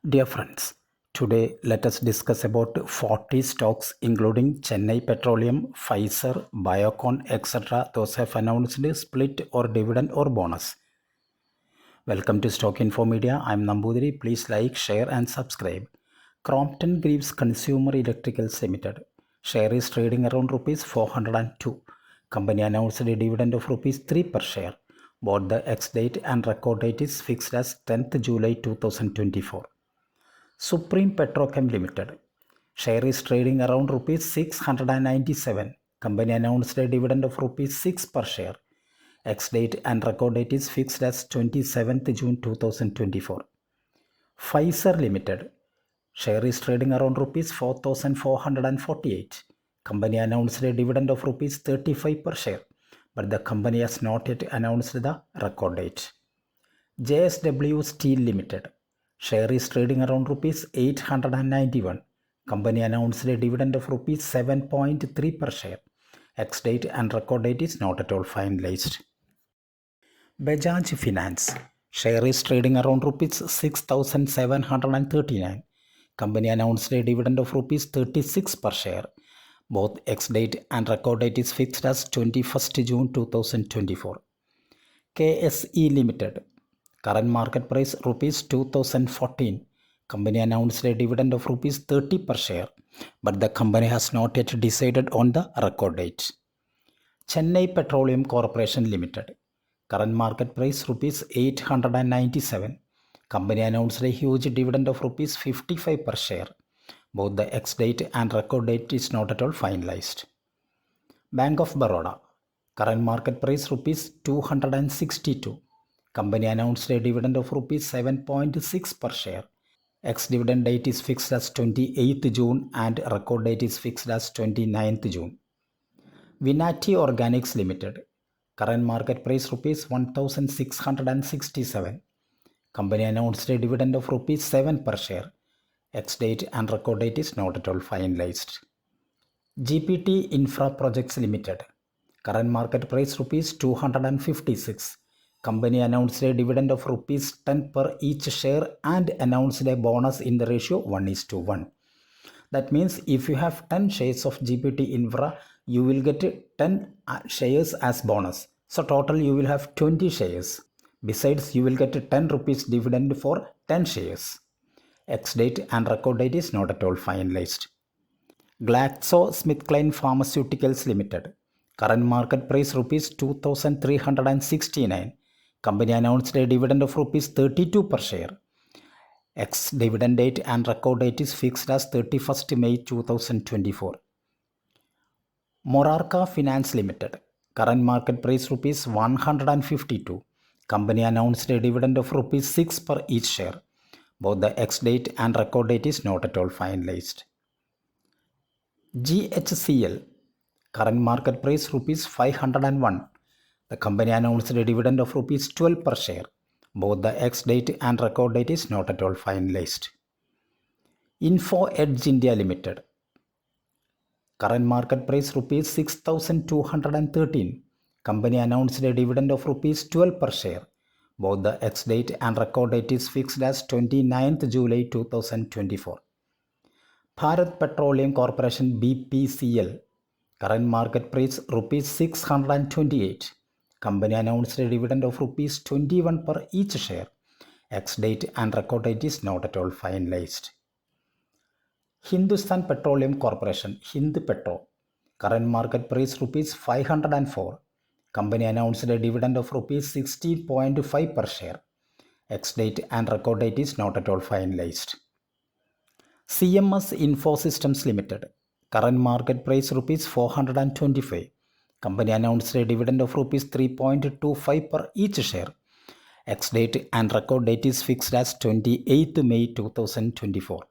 Dear friends, today let us discuss about 40 stocks including Chennai Petroleum, Pfizer, Biocon, etc. Those have announced split or dividend or bonus. Welcome to Stock Info Media. I am Nambudiri. Please like, share and subscribe. Crompton Greaves Consumer Electricals Limited. Share is trading around rupees 402. Company announced a dividend of rupees 3 per share. Both the ex-date and record date is fixed as 10th July 2024. Supreme Petrochem Limited. Share is trading around rupees 697. Company announced a dividend of rupees 6 per share. Ex-date and record date is fixed as 27th June 2024. Pfizer Limited. Share is trading around rupees 4,448. Company announced a dividend of rupees 35 per share, but the company has not yet announced the record date. JSW Steel Limited. Share is trading around rupees 891. Company announced a dividend of rupees 7.3 per share. Ex-date and record date is not at all finalized. Bajaj Finance. Share is trading around rupees 6,739. Company announced a dividend of rupees 36 per share. Both ex-date and record date is fixed as 21st June 2024. KSE Limited. Current market price rupees 2014. Company announced a dividend of rupees 30 per share, but the company has not yet decided on the record date. Chennai Petroleum Corporation Limited. Current market price rupees 897. Company announced a huge dividend of rupees 55 per share. Both the ex-date and record date is not at all finalized. Bank of Baroda. Current market price rupees 262. Company announced a dividend of rupees 7.6 per share. Ex-dividend date is fixed as 28th June and record date is fixed as 29th June. Vinati Organics Limited. Current market price rupees 1,667. Company announced a dividend of rupees 7 per share. Ex-date and record date is not at all finalized. GPT Infra Projects Limited. Current market price rupees 256. Company announced a dividend of rupees 10 per each share and announced a bonus in the ratio 1:1. That means if you have 10 shares of GPT Infra, you will get 10 shares as bonus. So total you will have 20 shares. Besides, you will get 10 rupees dividend for 10 shares. Ex-date and record date is not at all finalized. GlaxoSmithKline Pharmaceuticals Limited. Current market price rupees 2,369. Company announced a dividend of rupees 32 per share. Ex-dividend date and record date is fixed as 31st May 2024. Morarka Finance Limited. Current market price rupees 152. Company announced a dividend of rupees 6 per each share. Both the ex-date and record date is not at all finalized. GHCL. Current market price rupees 501. The company announced a dividend of rupees 12 per share. Both the ex-date and record date is not at all finalized. Info Edge India Limited. Current market price rupees 6,213. Company announced a dividend of rupees 12 per share. Both the ex-date and record date is fixed as 29th July 2024. Bharat Petroleum Corporation BPCL. Current market price rupees 628. Company announced a dividend of rupees 21 per each share. Ex-date and record date is not at all finalized. Hindustan Petroleum Corporation Hindpetro. Current market price rupees 504. Company announced a dividend of rupees 60.5 per share. Ex-date and record date is not at all finalized. CMS Info Systems Limited. Current market price rupees 425. Company announced a dividend of rupees 3.25 per each share. Ex-date and record date is fixed as 28th May 2024.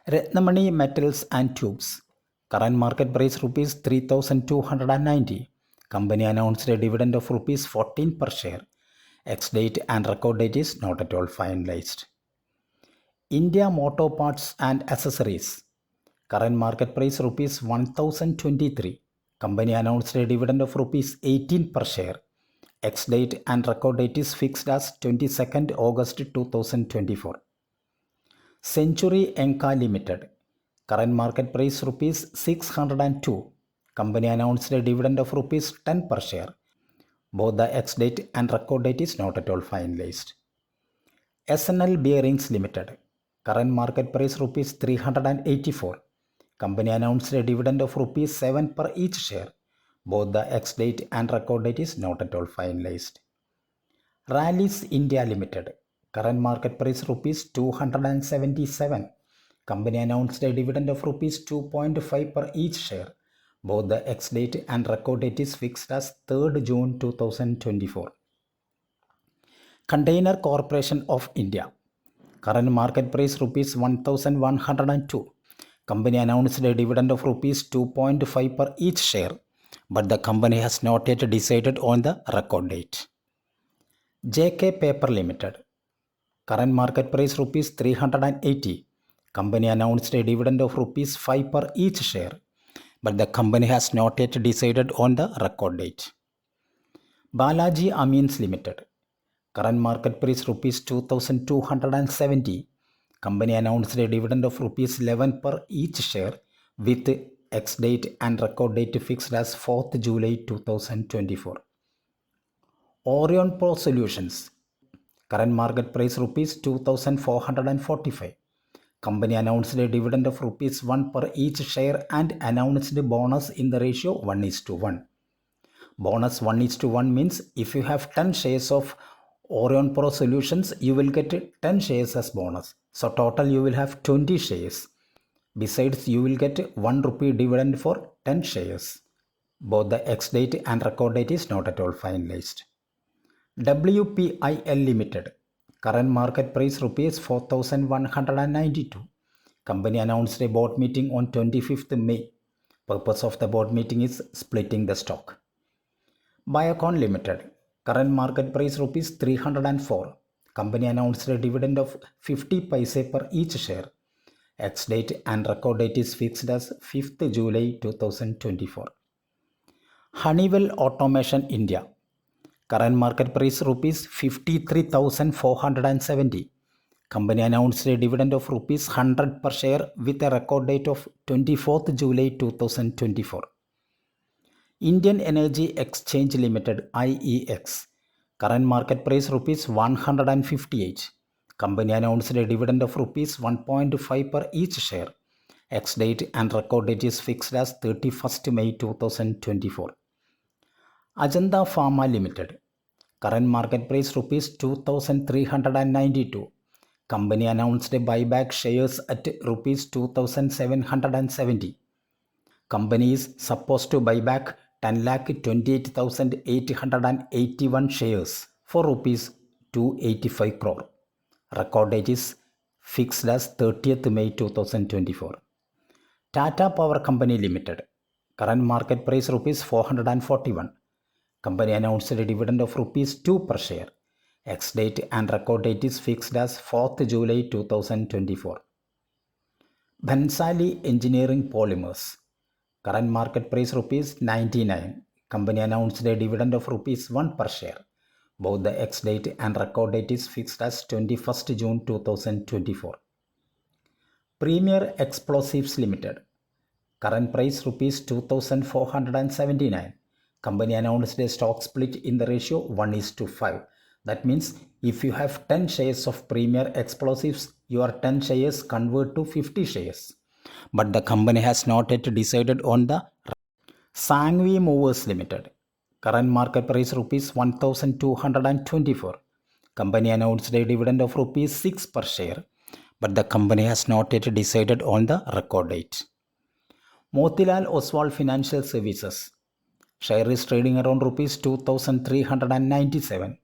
Ratnamani Metals and Tubes. Current market price rupees 3,290. Company announced a dividend of rupees 14 per share. Ex-date and record date is not at all finalized. India Motor Parts and Accessories. Current market price rupees 1,023. Company announced a dividend of rupees 18 per share. Ex-date and record date is fixed as 22nd August 2024. Century Enka Limited. Current market price rupees 602. Company announced a dividend of rupees 10 per share. Both the ex-date and record date is not at all finalized. SNL Bearings Limited. Current market price rupees 384. Company announced a dividend of rupees 7 per each share. Both the ex-date and record date is not at all finalized. Rallis India Limited. Current market price rupees 277. Company announced a dividend of rupees 2.5 per each share. Both the ex-date and record date is fixed as 3rd June 2024. Container Corporation of India. Current market price rupees 1102. Company announced a dividend of rupees 2.5 per each share, but the company has not yet decided on the record date. JK Paper Limited. Current market price rupees 380. Company announced a dividend of rupees 5 per each share, but the company has not yet decided on the record date. Balaji Amines Limited. Current market price rupees 2270. Company announced a dividend of rupees 11 per each share with ex-date and record date fixed as 4th July 2024. Orion Pro Solutions. Current market price rupees 2445. Company announced a dividend of rupees 1 per each share and announced bonus in the ratio 1:1. Bonus 1:1 means if you have 10 shares of Orion Pro Solutions, you will get 10 shares as bonus. So total you will have 20 shares. Besides, you will get 1 rupee dividend for 10 shares. Both the ex-date and record date is not at all finalized. WPIL Limited. Current market price rupees 4192. Company announced a board meeting on 25th May. Purpose of the board meeting is splitting the stock. Biocon Limited. Current market price rupees 304. Company announced a dividend of 50 paise per each share. Ex-date and record date is fixed as 5th July 2024. Honeywell Automation India. Current market price rupees 53,470. Company announced a dividend of rupees 100 per share with a record date of 24th July 2024. Indian Energy Exchange Limited IEX. Current market price rupees 158. Company announced a dividend of rupees 1.5 per each share. Ex-date and record date is fixed as 31st May 2024. Ajanta Pharma Limited. Current market price rupees 2,392. Company announced a buyback shares at rupees 2,770. Company is supposed to buy back 10,28,881 shares for rupees 285 crore. Record date is fixed as 30th May 2024. Tata Power Company Limited. Current market price rupees 441. Company announced a dividend of rupees 2 per share. Ex-date and record date is fixed as 4th July 2024. Bhansali Engineering Polymers. Current market price rupees 99. Company announced a dividend of rupees 1 per share. Both the ex-date and record date is fixed as 21st June 2024. Premier Explosives Limited. Current price rupees 2,479. Company announced a stock split in the ratio 1:5. That means if you have 10 shares of Premier Explosives, your 10 shares convert to 50 shares. But the company has not yet decided on the Sangvi Movers Limited. Current market price rupees 1,224. Company announced a dividend of rupees 6 per share, but the company has not yet decided on the record date. Motilal Oswal Financial Services. Share is trading around rupees 2,397.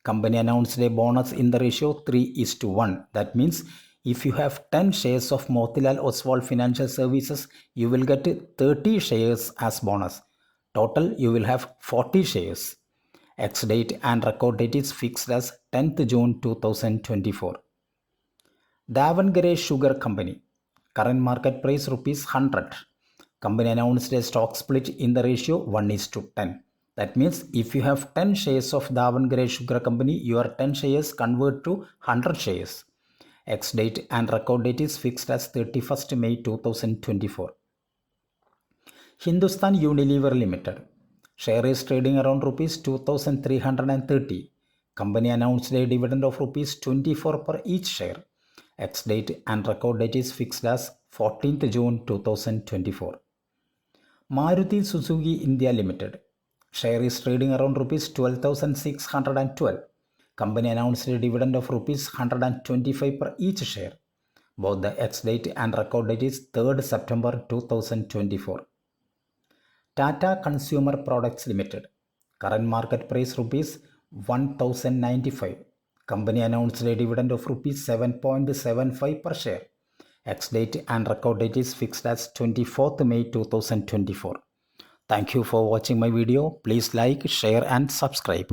Company announced a bonus in the ratio 3:1. That means if you have 10 shares of Motilal Oswal Financial Services, you will get 30 shares as bonus. Total, you will have 40 shares. Ex-date and record date is fixed as 10th June 2024. Davangere Sugar Company. Current market price rupees 100. Company announced a stock split in the ratio 1:10. That means if you have 10 shares of Davangere Sugar Company, your 10 shares convert to 100 shares. Ex-date and record date is fixed as 31st May 2024. Hindustan Unilever Limited. Share is trading around rupees 2,330. Company announced a dividend of rupees 24 per each share. Ex-date and record date is fixed as 14th June 2024. Maruti Suzuki India Limited. Share is trading around rupees 12,612. Company announced a dividend of rupees 125 per each share. Both the ex-date and record date is 3rd September 2024. Tata Consumer Products Limited. Current market price rupees 1,095. Company announced a dividend of rupees 7.75 per share. Ex-date and record date is fixed as 24th May 2024. Thank you for watching my video. Please like, share and subscribe.